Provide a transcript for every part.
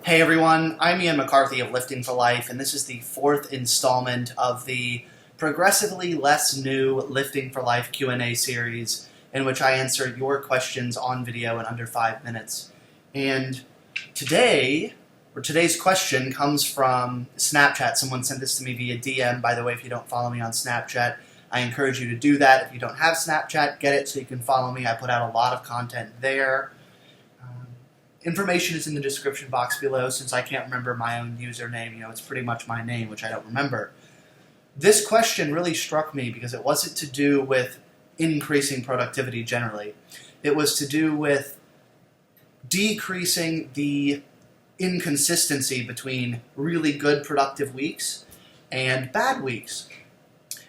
Hey everyone, I'm Ian McCarthy of Lifting for Life, and this is the fourth installment of the progressively less new Lifting for Life Q&A series, in which I answer your questions on video in under 5 minutes. And today's question comes from Snapchat. Someone sent this to me via DM. By the way, if you don't follow me on Snapchat, I encourage you to do that. If you don't have Snapchat, get it so you can follow me. I put out a lot of content there. Information is in the description box below. Since I can't remember my own username, it's pretty much my name, which I don't remember. This question really struck me because it wasn't to do with increasing productivity generally. It was to do with decreasing the inconsistency between really good productive weeks and bad weeks.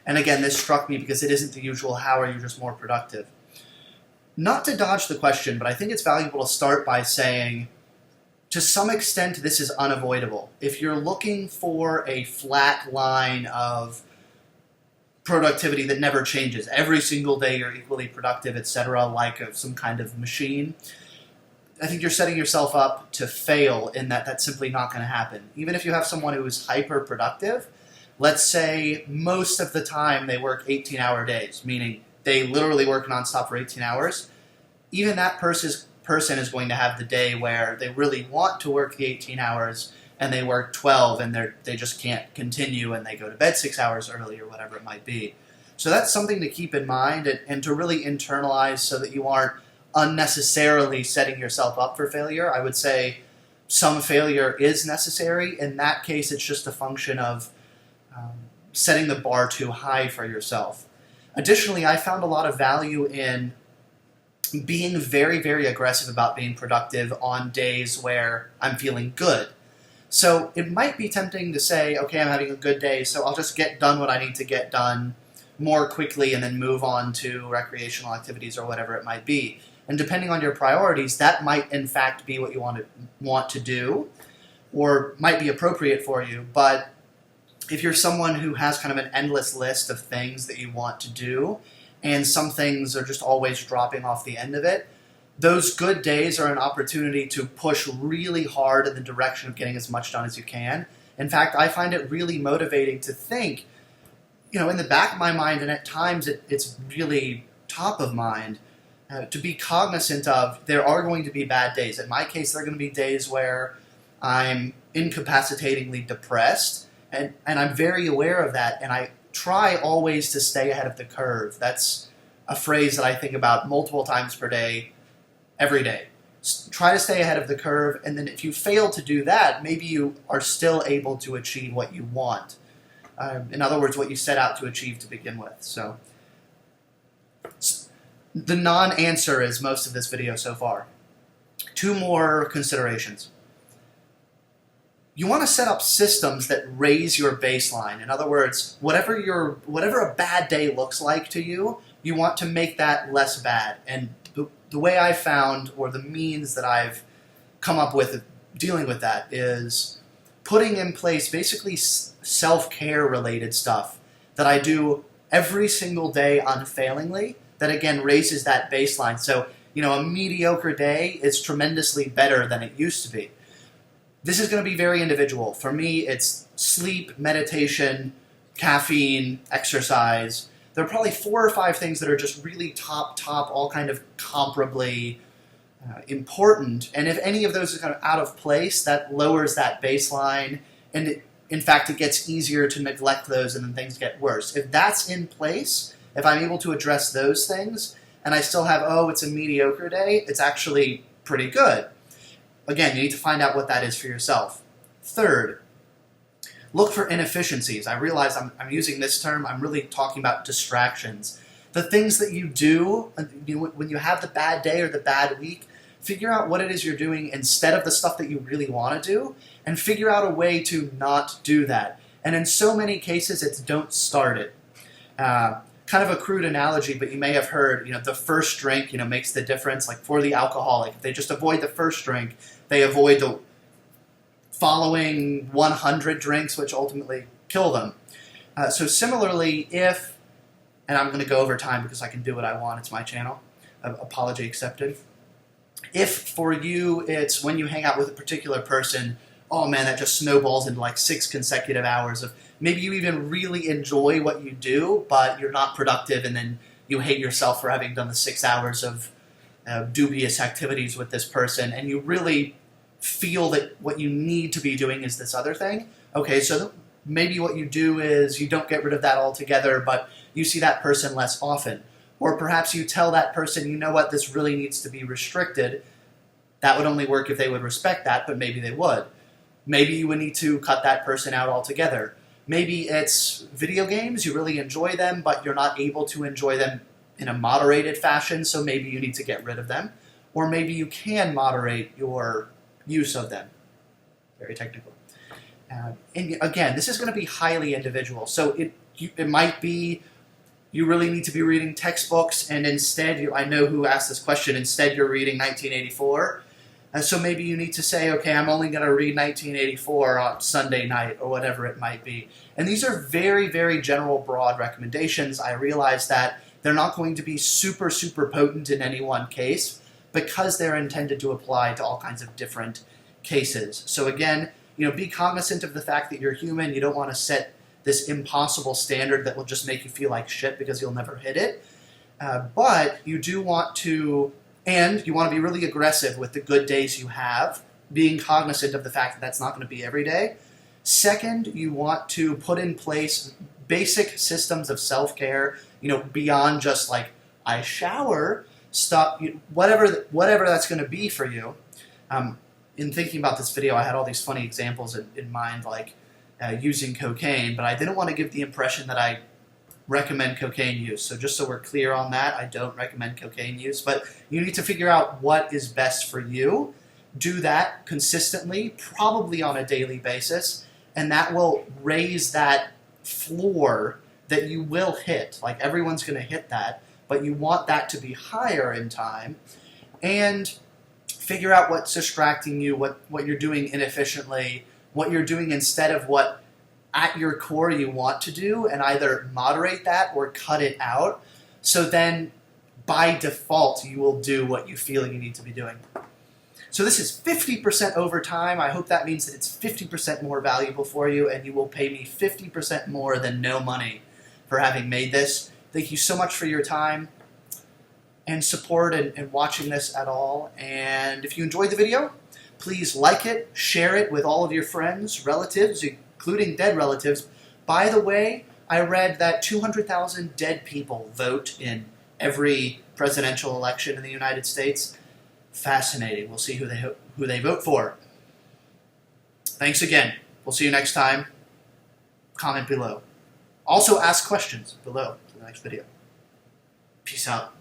And again, this struck me because it isn't the usual how are you just more productive. Not to dodge the question, but I think it's valuable to start by saying, to some extent, this is unavoidable. If you're looking for a flat line of productivity that never changes, every single day you're equally productive, etc., like some kind of machine, I think you're setting yourself up to fail in that that's simply not going to happen. Even if you have someone who is hyper-productive, let's say most of the time they work 18-hour days, meaning they literally work nonstop for 18 hours, even that person is going to have the day where they really want to work the 18 hours and they work 12 and they just can't continue and they go to bed 6 hours early or whatever it might be. So that's something to keep in mind and to really internalize so that you aren't unnecessarily setting yourself up for failure. I would say some failure is necessary. In that case, it's just a function of setting the bar too high for yourself. Additionally, I found a lot of value in being very, very aggressive about being productive on days where I'm feeling good. So it might be tempting to say, okay, I'm having a good day, so I'll just get done what I need to get done more quickly and then move on to recreational activities or whatever it might be. And depending on your priorities, that might in fact be what you want to do or might be appropriate for you. But if you're someone who has kind of an endless list of things that you want to do, and some things are just always dropping off the end of it, those good days are an opportunity to push really hard in the direction of getting as much done as you can. In fact, I find it really motivating to think, in the back of my mind, and at times it's really top of mind, to be cognizant of there are going to be bad days. In my case, there are going to be days where I'm incapacitatingly depressed, and I'm very aware of that, and I try always to stay ahead of the curve. That's a phrase that I think about multiple times per day, every day. Try to stay ahead of the curve, and then if you fail to do that, maybe you are still able to achieve what you want. In other words, what you set out to achieve to begin with. So the non-answer is most of this video so far. 2 more considerations. You want to set up systems that raise your baseline. In other words, whatever a bad day looks like to you, you want to make that less bad. And the way I found, or the means that I've come up with dealing with that, is putting in place basically self-care related stuff that I do every single day unfailingly that again raises that baseline. So, a mediocre day is tremendously better than it used to be. This is going to be very individual. For me, it's sleep, meditation, caffeine, exercise. There are probably 4 or 5 things that are just really top, all kind of comparably important. And if any of those are kind of out of place, that lowers that baseline. And in fact, it gets easier to neglect those and then things get worse. If that's in place, if I'm able to address those things, and I still have, it's a mediocre day, it's actually pretty good. Again, you need to find out what that is for yourself. Third, look for inefficiencies. I realize I'm using this term, I'm really talking about distractions. The things that you do when you have the bad day or the bad week, figure out what it is you're doing instead of the stuff that you really want to do, and figure out a way to not do that. And in so many cases, it's don't start it. Kind of a crude analogy, but you may have heard, the first drink, makes the difference. Like for the alcoholic, if they just avoid the first drink, they avoid the following 100 drinks, which ultimately kill them. So similarly, and I'm going to go over time because I can do what I want, it's my channel, apology accepted. If for you it's when you hang out with a particular person, oh man, that just snowballs into like 6 consecutive hours of maybe you even really enjoy what you do, but you're not productive, and then you hate yourself for having done the 6 hours of dubious activities with this person, and you really feel that what you need to be doing is this other thing. Okay, so maybe what you do is you don't get rid of that altogether, but you see that person less often. Or perhaps you tell that person, you know what, this really needs to be restricted. That would only work if they would respect that, but maybe they would. Maybe you would need to cut that person out altogether. Maybe it's video games, you really enjoy them, but you're not able to enjoy them in a moderated fashion, so maybe you need to get rid of them. Or maybe you can moderate your use of them. Very technical. And again, this is going to be highly individual. So it might be you really need to be reading textbooks, and instead, I know who asked this question, instead you're reading 1984. And so maybe you need to say, okay, I'm only going to read 1984 on Sunday night, or whatever it might be. And these are very, very general, broad recommendations. I realize that they're not going to be super, super potent in any one case, because they're intended to apply to all kinds of different cases. So again, be cognizant of the fact that you're human. You don't want to set this impossible standard that will just make you feel like shit because you'll never hit it. But you do want to, and you want to be really aggressive with the good days you have, being cognizant of the fact that that's not going to be every day. Second, you want to put in place basic systems of self-care, beyond just like, I shower, stop, whatever that's going to be for you. In thinking about this video, I had all these funny examples in mind, like using cocaine, but I didn't want to give the impression that I recommend cocaine use. So just so we're clear on that, I don't recommend cocaine use, but you need to figure out what is best for you. Do that consistently, probably on a daily basis, and that will raise that floor that you will hit. Like, everyone's going to hit that, but you want that to be higher in time. And figure out what's distracting you, what you're doing inefficiently, what you're doing instead of what at your core you want to do, and either moderate that or cut it out. So then by default you will do what you feel you need to be doing. So this is 50% overtime. I hope that means that it's 50% more valuable for you, and you will pay me 50% more than no money for having made this. Thank you so much for your time and support and watching this at all. And if you enjoyed the video, please like it, share it with all of your friends, relatives, including dead relatives. By the way, I read that 200,000 dead people vote in every presidential election in the United States. Fascinating. We'll see who they vote for. Thanks again. We'll see you next time. Comment below. Also ask questions below for the next video. Peace out.